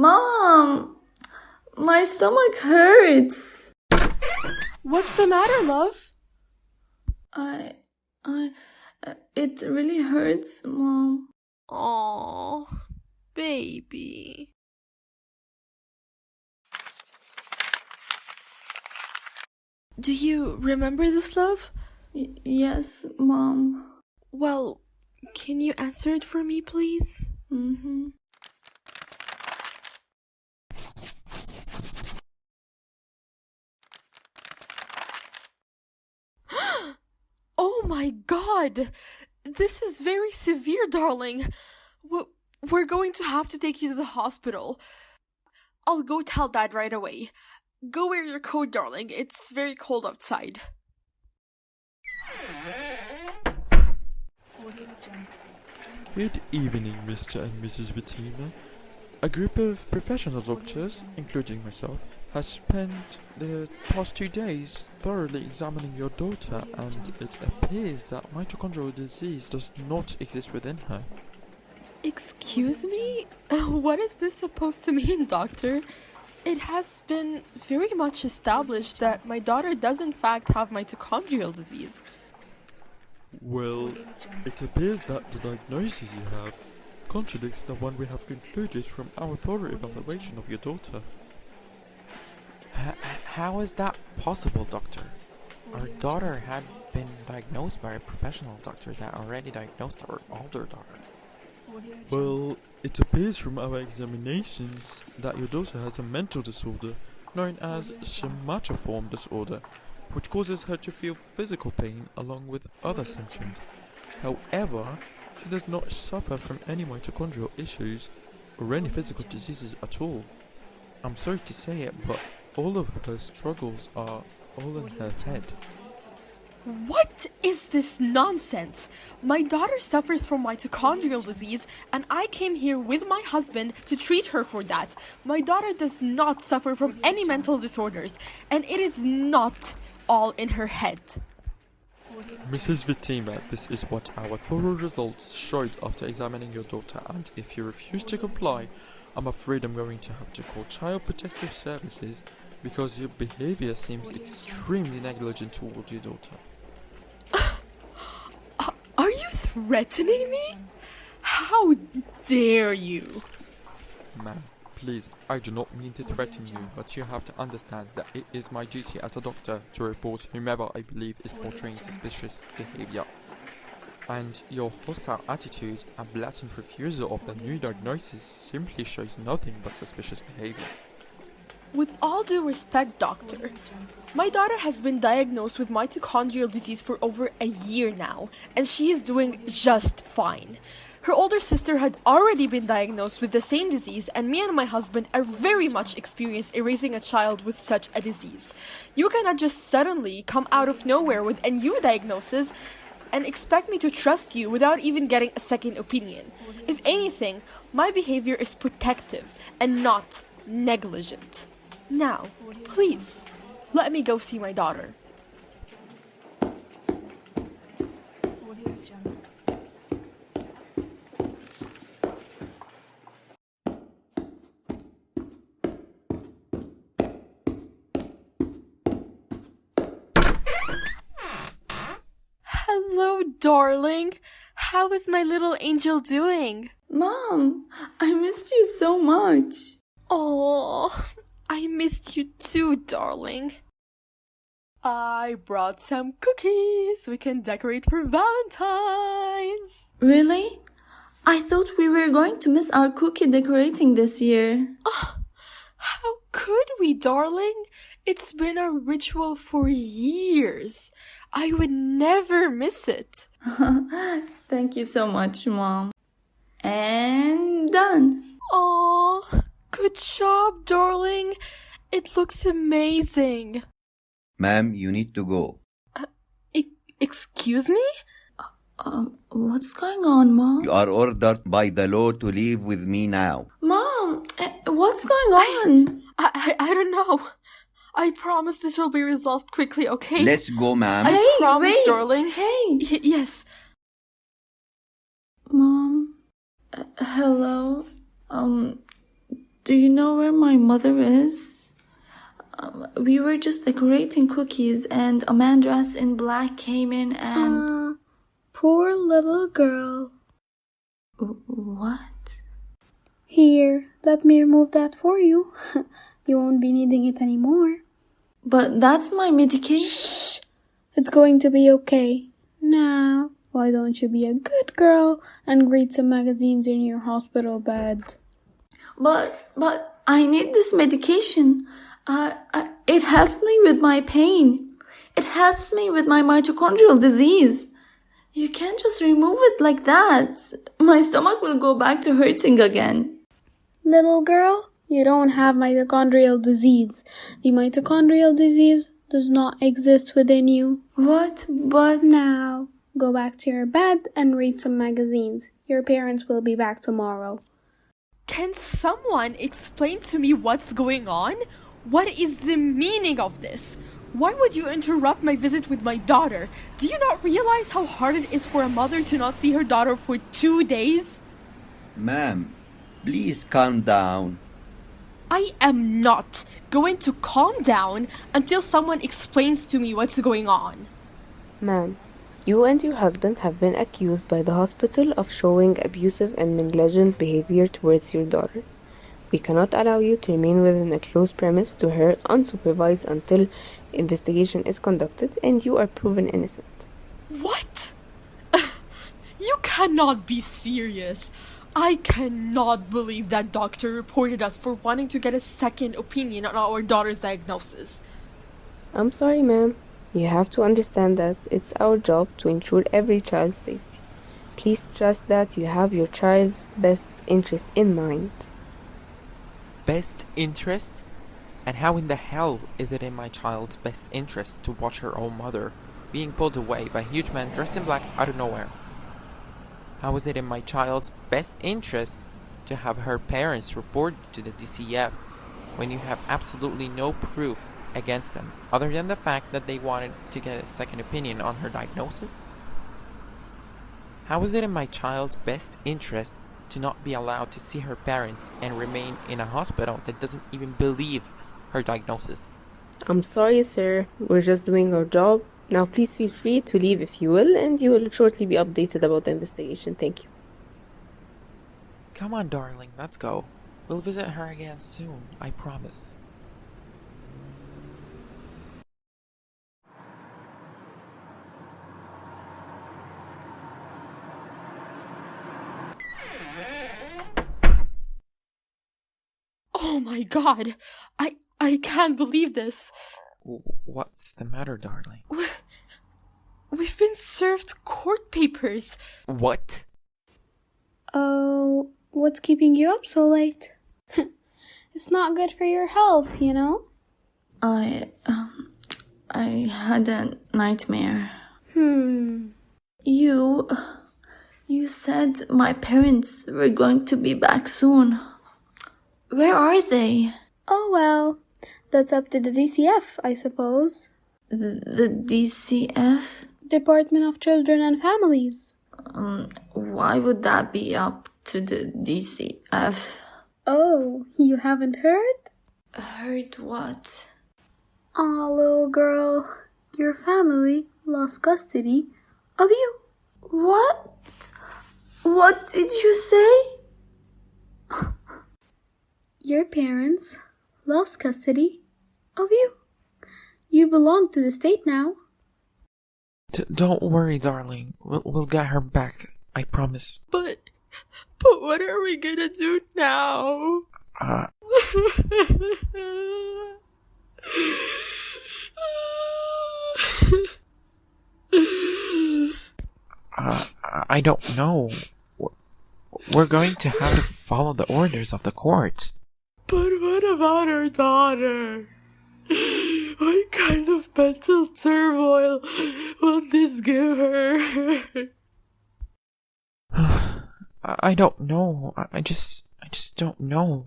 Mom, my stomach hurts. What's the matter, love? I, it really hurts, Mom. Oh, baby. Do you remember this, love? Yes, Mom. Well, can you answer it for me, please? Mm-hmm. Oh my God! This is very severe, darling. We're going to have to take you to the hospital. I'll go tell Dad right away. Go wear your coat, darling. It's very cold outside. Good evening, Mr. and Mrs. Vitima. A group of professional doctors, including myself, has spent the past 2 days thoroughly examining your daughter, and it appears that mitochondrial disease does not exist within her. Excuse me? What is this supposed to mean, doctor? It has been very much established that my daughter does in fact have mitochondrial disease. Well, it appears that the diagnosis you have contradicts the one we have concluded from our thorough evaluation of your daughter. How is that possible, doctor? Our daughter had been diagnosed by a professional doctor that already diagnosed our older daughter. Well, it appears from our examinations that your daughter has a mental disorder known as somatoform disorder, which causes her to feel physical pain along with other symptoms. However, she does not suffer from any mitochondrial issues or any physical diseases at all. I'm sorry to say it, but all of her struggles are all in her head. What is this nonsense? My daughter suffers from mitochondrial disease, and I came here with my husband to treat her for that. My daughter does not suffer from any mental disorders, and it is not all in her head. Mrs. Vitima, this is what our thorough results showed after examining your daughter, and if you refuse to comply, I'm afraid I'm going to have to call Child Protective Services because your behavior seems extremely negligent towards your daughter. Are you threatening me? How dare you? Ma'am, please, I do not mean to threaten you, but you have to understand that it is my duty as a doctor to report whomever I believe is portraying suspicious behavior. And your hostile attitude and blatant refusal of the new diagnosis simply shows nothing but suspicious behavior. With all due respect, doctor, my daughter has been diagnosed with mitochondrial disease for over a year now, and she is doing just fine. Her older sister had already been diagnosed with the same disease, and me and my husband are very much experienced in raising a child with such a disease. You cannot just suddenly come out of nowhere with a new diagnosis and expect me to trust you without even getting a second opinion. If anything, my behavior is protective and not negligent. Now, please, let me go see my daughter. Hello, darling. How is my little angel doing? Mom, I missed you so much. Oh, I missed you too, darling. I brought some cookies. We can decorate for Valentine's. Really? I thought we were going to miss our cookie decorating this year. Oh, how could we, darling? It's been a ritual for years. I would never miss it. Thank you so much, Mom. And done. Aw, good job, darling. It looks amazing. Ma'am, you need to go. Excuse me? What's going on, Mom? You are ordered by the law to leave with me now. Mom, what's going on? I don't know. I promise this will be resolved quickly, okay? Let's go, ma'am. I Hey, promise, wait, darling. Hey. Yes. Mom, hello. Do you know where my mother is? We were just decorating cookies and a man dressed in black came in and... Poor little girl. What? Here, let me remove that for you. You won't be needing it anymore. But that's my medication. Shh! It's going to be okay. Now, why don't you be a good girl and read some magazines in your hospital bed? But I need this medication. It helps me with my pain. It helps me with my mitochondrial disease. You can't just remove it like that. My stomach will go back to hurting again. Little girl, you don't have mitochondrial disease. The mitochondrial disease does not exist within you. What? But Now, go back to your bed and read some magazines. Your parents will be back tomorrow. Can someone explain to me what's going on? What is the meaning of this? Why would you interrupt my visit with my daughter? Do you not realize how hard it is for a mother to not see her daughter for 2 days? Ma'am, please calm down. I am not going to calm down until someone explains to me what's going on. Ma'am, you and your husband have been accused by the hospital of showing abusive and negligent behavior towards your daughter. We cannot allow you to remain within a closed premise to her unsupervised until investigation is conducted and you are proven innocent. What? You cannot be serious. I cannot believe that doctor reported us for wanting to get a second opinion on our daughter's diagnosis. I'm sorry, ma'am. You have to understand that it's our job to ensure every child's safety. Please trust that you have your child's best interest in mind. Best interest? And how in the hell is it in my child's best interest to watch her own mother being pulled away by a huge man dressed in black out of nowhere? How is it in my child's best interest to have her parents reported to the DCF when you have absolutely no proof against them other than the fact that they wanted to get a second opinion on her diagnosis? How is it in my child's best interest to not be allowed to see her parents and remain in a hospital that doesn't even believe her diagnosis? I'm sorry, sir. We're just doing our job. Now please feel free to leave if you will, and you will shortly be updated about the investigation. Thank you. Come on, darling, let's go. We'll visit her again soon, I promise. Oh my god. I can't believe this. What's the matter, darling? We've been served court papers. What? Oh, what's keeping you up so late? It's not good for your health, you know? I had a nightmare. You said my parents were going to be back soon. Where are they? Oh well, that's up to the DCF, I suppose. The DCF? Department of Children and Families. Why would that be up to the DCF? Oh, you haven't heard? Heard what? Aw, little girl, your family lost custody of you. What? What did you say? Your parents lost custody of you. You belong to the state now. Don't worry, darling. We'll get her back. I promise. But what are we gonna do now? I don't know. We're going to have to follow the orders of the court. But what about our daughter? What kind of mental turmoil will this give her? I don't know. I just don't know.